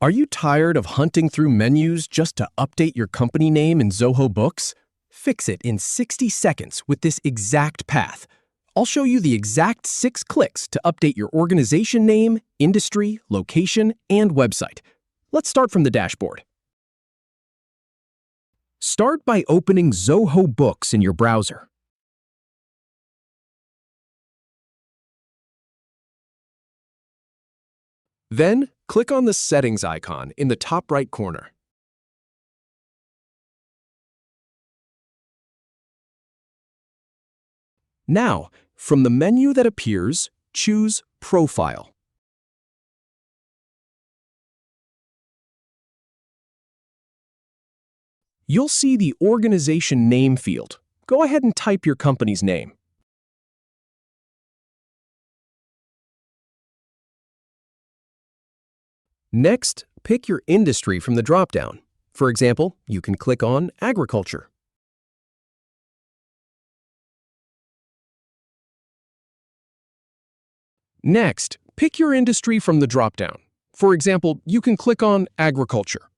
Are you tired of hunting through menus just to update your company name in Zoho Books? Fix it in 60 seconds with this exact path. I'll show you the exact 6 clicks to update your organization name, industry, location, and website. Let's start from the dashboard. Start by opening Zoho Books in your browser. Then, click on the Settings icon in the top right corner. Now, from the menu that appears, choose Profile. You'll see the Organization Name field. Go ahead and type your company's name. Next, pick your industry from the drop-down. For example, you can click on Agriculture. Next, pick your industry from the drop-down. For example, you can click on Agriculture.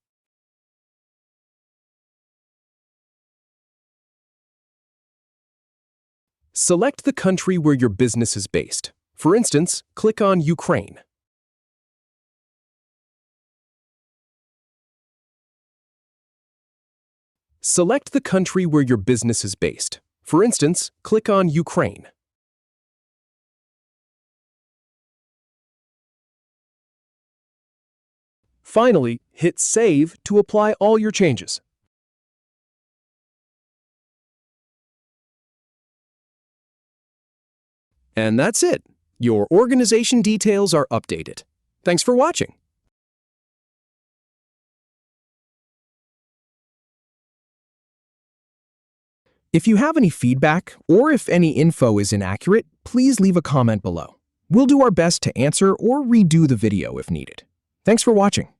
Select the country where your business is based. For instance, click on Ukraine. Select the country where your business is based. For instance, click on Ukraine. Finally, hit Save to apply all your changes. And that's it. Your organization details are updated. Thanks for watching. If you have any feedback, or if any info is inaccurate, please leave a comment below. We'll do our best to answer or redo the video if needed. Thanks for watching.